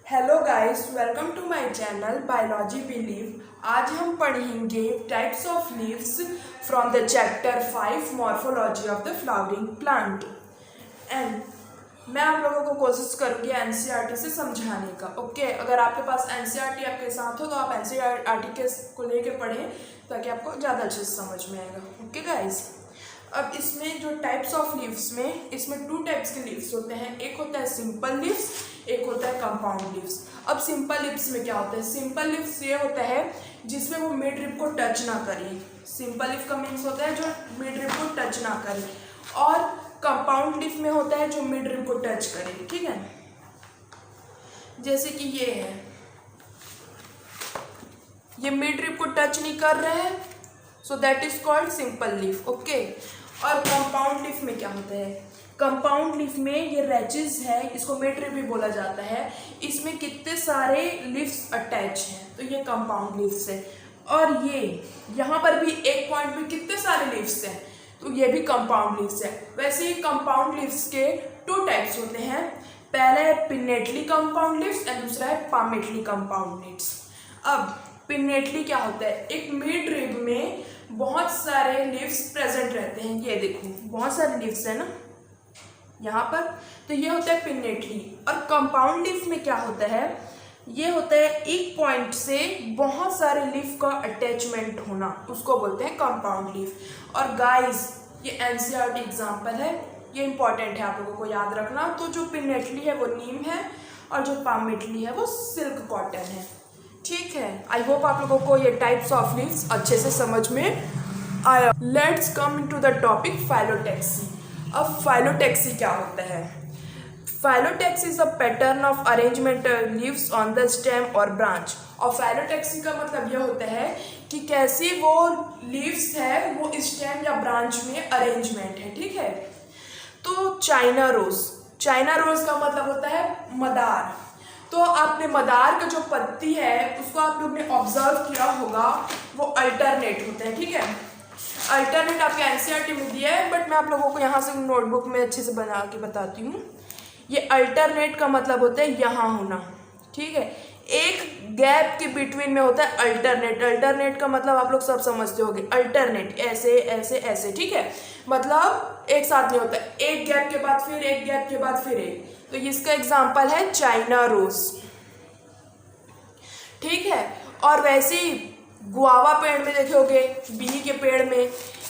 Hello guys, welcome to my channel biology believe. आज हम पढ़ेंगे types of leaves from the chapter 5 morphology of the flowering plant. And मैं आप लोगों को कोशिश करूंगी एनसीईआरटी से समझाने का। ओके, अगर आपके पास एनसीईआरटी आपके साथ हो तो आप एनसीईआरटी के को लेके पढ़ें ताकि आपको ज़्यादा अच्छे से समझ में आएगा। ओके गाइस, अब इसमें जो टाइप्स ऑफ लीव्स में इसमें 2 टाइप्स के लीव्स होते हैं। एक होता है सिंपल लीव्स, एक होता है कंपाउंड लीव्स। अब सिंपल लीव्स में क्या होता है? सिंपल लीव्स ये होता है जिसमें वो मिड रिब को टच ना करे। सिंपल लीफ का मीन्स होता है जो मिड रिब को टच ना करे, और कंपाउंड लीफ में होता है जो मिड रिब को टच करे। ठीक है, जैसे कि ये है, ये मिड रिब को टच नहीं कर रहे हैं, so that is called simple leaf. Okay, और कंपाउंड लीफ में क्या होता है? कंपाउंड लीफ में ये रैचेस है, इसको मिड रिब भी बोला जाता है। इसमें कितने सारे लीव्स अटैच हैं, तो ये कंपाउंड लीव्स है। और ये यहाँ पर भी एक पॉइंट में कितने सारे लीव्स हैं, तो ये भी कंपाउंड लीव्स है। वैसे ही कंपाउंड लीव्स के 2 टाइप्स होते हैं। पहला है पिनेटली कंपाउंड लीव्स एंड दूसरा है पामेटली कंपाउंड लीव्स। अब पिनेटली क्या होता है? एक मिड रिब में बहुत सारे लीव्स प्रेजेंट रहते हैं। ये देखो बहुत सारे लीव्स है ना यहाँ पर, तो ये होता है पिनेटली। और कंपाउंड लीफ में क्या होता है? ये होता है एक पॉइंट से बहुत सारे लीफ का अटैचमेंट होना, उसको बोलते हैं कंपाउंड लीफ। और गाइस, ये एनसीईआरटी एग्जाम्पल है, ये इंपॉर्टेंट है आप लोगों को याद रखना। तो जो पिनेटली है वो नीम है और जो पामेटली है वो सिल्क कॉटन है। ठीक है, आई होप आप लोगों को ये टाइप्स ऑफ लीव्स अच्छे से समझ में आया। Let's come into the topic phyllotaxy. अब फाइलोटैक्सी क्या होता है? Phyllotaxy is a pattern of arrangement leaves on the stem और ब्रांच। और फाइलोटैक्सी का मतलब यह होता है कि कैसी वो लीव्स है वो स्टेम या ब्रांच में अरेंजमेंट है। ठीक है, तो चाइना रोज, चाइना रोज का मतलब होता है मदार। तो आपने मदार का जो पत्ती है उसको आप लोग ने ऑब्जर्व किया होगा, वो अल्टरनेट होता है। ठीक है, अल्टरनेट आपके एनसीईआरटी में दिया है, बट मैं आप लोगों को यहाँ से नोटबुक में अच्छे से बना के बताती हूँ। ये अल्टरनेट का मतलब होता है यहाँ होना। ठीक है, एक गैप के बिटवीन में होता है अल्टरनेट। अल्टरनेट का मतलब आप लोग सब समझते होंगे, अल्टरनेट ऐसे ऐसे ऐसे। ठीक है, मतलब एक साथ नहीं होता, एक गैप के बाद फिर एक, गैप के बाद फिर एक। तो इसका एग्जाम्पल है चाइना रोज। ठीक है, और वैसे ही गुआवा पेड़ में देखे होगे, बी के पेड़ में,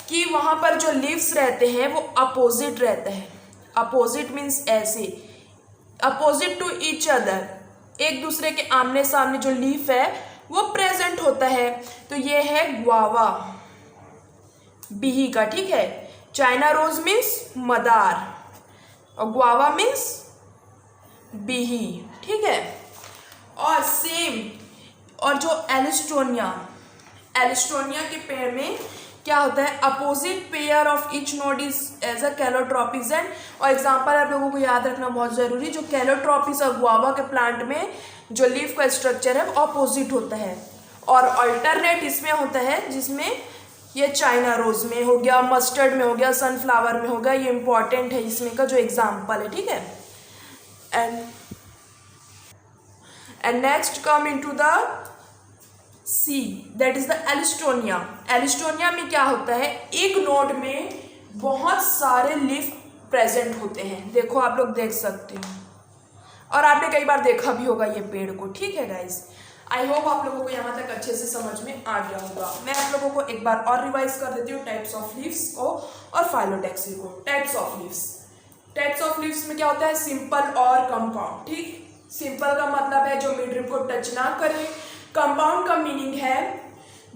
कि वहां पर जो लीव्स रहते हैं वो अपोजिट रहते हैं। अपोजिट मीन्स ऐसे, अपोजिट टू ईच अदर, एक दूसरे के आमने सामने जो लीफ है वो प्रेजेंट होता है। तो ये है गुआवा बिही का। ठीक है, चाइना रोज मीन्स मदार और गुआवा मीन्स बिही। ठीक है, और सेम, और जो एलिस्टोनिया, एलिस्टोनिया के पेड़ में क्या होता है? Opposite pair of each node is as a calotropism. और एग्जांपल आप लोगों को याद रखना बहुत जरूरी, जो कैलोट्रोपिस और गुआवा के प्लांट में जो लीफ का स्ट्रक्चर है वो अपोजिट होता है। और अल्टरनेट इसमें होता है, जिसमें ये चाइना रोज में हो गया, मस्टर्ड में हो गया, सनफ्लावर में हो गया। ये इंपॉर्टेंट है इसमें का जो एग्जाम्पल है। ठीक है, and next come into the C, that is the alstonia. Alstonia में क्या होता है? एक नोड में बहुत सारे लीफ प्रेजेंट होते हैं। देखो आप लोग देख सकते हो, और आपने कई बार देखा भी होगा ये पेड़ को। ठीक है गाइस, आई होप आप लोगों को यहाँ तक अच्छे से समझ में आ गया होगा। मैं आप लोगों को एक बार और रिवाइज कर देती हूँ टाइप्स ऑफ लीव्स को और फाइलोटैक्सी को। Types of leaves, types of leaves में क्या होता है? सिंपल और कंपाउंड। ठीक, सिंपल का मतलब है जो मिड रिब को टच ना करे। कंपाउंड का मीनिंग है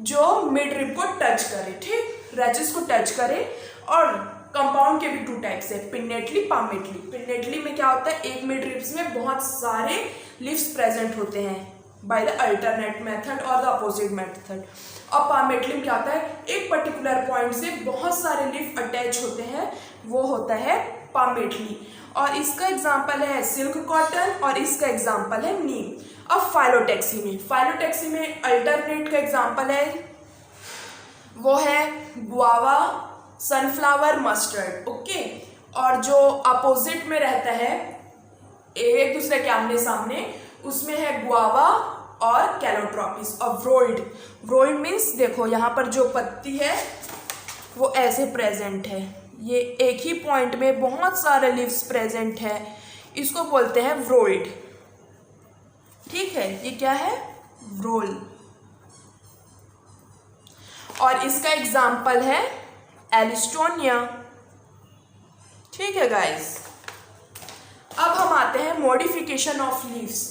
जो मिड रिब को टच करे, ठीक, रैचेस को टच करे। और कंपाउंड के भी 2 टाइप्स है, पिनेटली, पामेटली। पिनेटली में क्या होता है? एक मिड रिब्स में बहुत सारे लीव्स प्रेजेंट होते हैं बाय द अल्टरनेट मेथड और द अपोजिट मेथड। और पामेटली में क्या होता है? एक पर्टिकुलर पॉइंट से बहुत सारे लीफ अटैच होते हैं, वो होता है पामेटली। और इसका एग्जाम्पल है सिल्क कॉटन और इसका एग्जाम्पल है नीम। अब फाइलोटैक्सी में, फाइलोटैक्सी में अल्टरनेट का एग्जाम्पल है, वो है गुआवा, सनफ्लावर, मस्टर्ड। ओके, और जो अपोजिट में रहता है एक दूसरे के आमने सामने, उसमें है गुआवा और कैलोट्रॉपिस। और व्रोइड मीन्स देखो यहाँ पर जो पत्ती है वो ऐसे प्रेजेंट है, ये एक ही पॉइंट में बहुत सारे लीव्स प्रेजेंट है, इसको बोलते हैं व्रोइड। ठीक है, ये क्या है? व्रोल। और इसका एग्जाम्पल है एलिस्टोनिया। ठीक है गाइस, अब हम आते हैं मॉडिफिकेशन ऑफ लीव्स।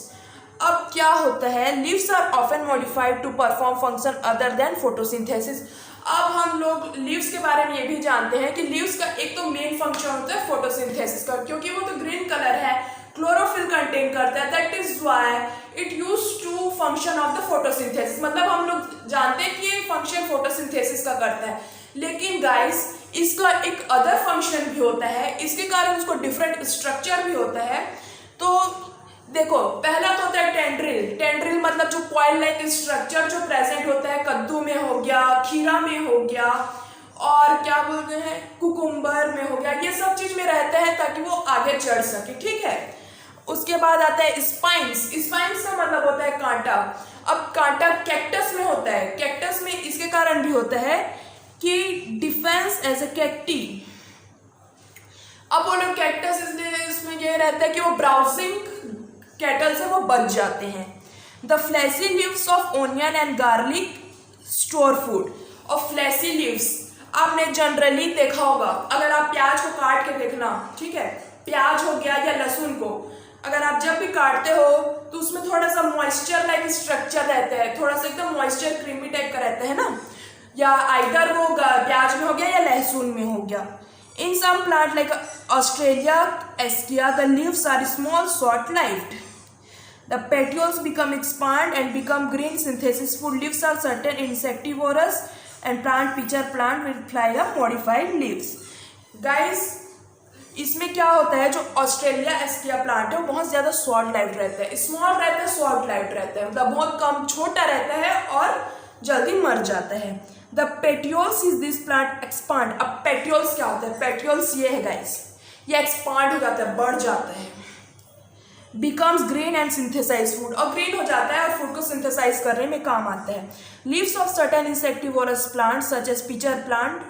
अब क्या होता है? Leaves are often modified to perform function other than photosynthesis. अब हम लोग लीव्स के बारे में ये भी जानते हैं कि लीव्स का एक तो मेन फंक्शन होता है फोटोसिंथेसिस का, क्योंकि वो तो ग्रीन कलर है, क्लोरोफिल कंटेन करता है, that is why it use to function of the photosynthesis. मतलब हम लोग जानते हैं कि ये फंक्शन फोटोसिंथेसिस का करता है, लेकिन गाइस इसका एक अदर फंक्शन भी होता है, इसके कारण इसको डिफरेंट स्ट्रक्चर भी होता है। तो देखो, पहला तो होता है टेंड्रिल। टेंड्रिल मतलब जो कॉइल लाइक स्ट्रक्चर जो प्रेजेंट होता है कद्दू में हो गया, खीरा में हो गया, और क्या बोलते हैं कुकुम्बर में हो गया, ये सब चीज में रहता है ताकि वो आगे चढ़ सके। ठीक है, उसके बाद आता है स्पाइन्स। स्पाइन्स का मतलब होता है कांटा। अब कांटा कैक्टस में होता है, कैक्टस में इसके कारण भी होता है कि डिफेंस एज ए कैक्टी। अब वो लोग कैक्टस इसलिए इसमें ये रहता है कि वो ब्राउजिंग कैटल से वो बच जाते हैं। The fleshy leaves of onion and garlic store food. और फ्लैसी लीव्स आपने जनरली देखा होगा, अगर आप प्याज को काट के देखना, ठीक है, प्याज हो गया या लहसुन को अगर आप जब भी काटते हो तो उसमें थोड़ा सा मॉइस्चर लाइक स्ट्रक्चर रहता है, थोड़ा सा एकदम मॉइस्चर क्रीमी टाइप का रहता है ना, या आइदर वो प्याज में हो गया या लहसुन में हो गया। In some plant like Australia एस्किया the leaves are small short lived. The petioles become expand and become green. Synthesis food leaves are certain insectivorous and plant pitcher plant will fly up modified leaves. Guys, इसमें क्या होता है, जो Australia एस्किया plant है वो बहुत ज़्यादा short life रहता है, स्मॉल रहता है, शॉर्ट लाइफ रहता है, मतलब बहुत कम छोटा रहता है और जल्दी मर जाता है। The petioles is this plant expand. अब पेट्योल्स क्या होता है? पेट्योल्स ये है गाइस, ये एक्सपांड हो जाता है, बढ़ जाता है। Becomes green and synthesise food, और ग्रीन हो जाता है और फूड को सिंथेसाइज करने में काम आता है। Leaves of certain insectivorous plant such as pitcher plant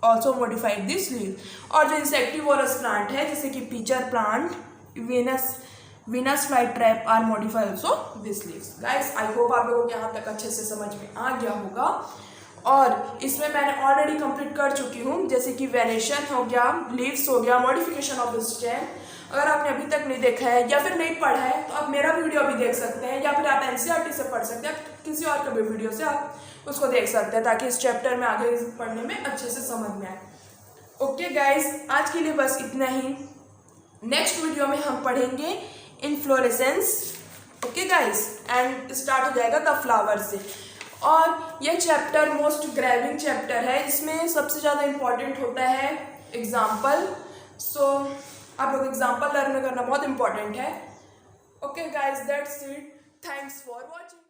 also modified this leave. और जो इंसेक्टिवोरस प्लांट है जैसे कि pitcher plant, Venus fly trap are modified also this leaves. Guys, I hope आप लोगों को यहाँ तक अच्छे से समझ में आ गया होगा। और इसमें मैंने ऑलरेडी कंप्लीट कर चुकी हूँ, जैसे कि वेरिएशन हो गया, लीव्स हो गया, मॉडिफिकेशन ऑफ स्टेम। अगर आपने अभी तक नहीं देखा है या फिर नहीं पढ़ा है तो आप मेरा वीडियो भी देख सकते हैं, या फिर आप एनसीईआरटी से पढ़ सकते हैं, किसी और के भी वीडियो से आप उसको देख सकते हैं, ताकि इस चैप्टर में आगे पढ़ने में अच्छे से समझ में आए। ओके गाइज, आज के लिए बस इतना ही। नेक्स्ट वीडियो में हम पढ़ेंगे inflorescence. Okay guys, and start हो जाएगा द फ्लावर से। और ये चैप्टर मोस्ट ग्रेविंग चैप्टर है, इसमें सबसे ज़्यादा इम्पॉर्टेंट होता है एग्जाम्पल। सो आप लोग एग्जाम्पल लर्न करना बहुत इंपॉर्टेंट है। Okay guys, that's it, thanks for watching.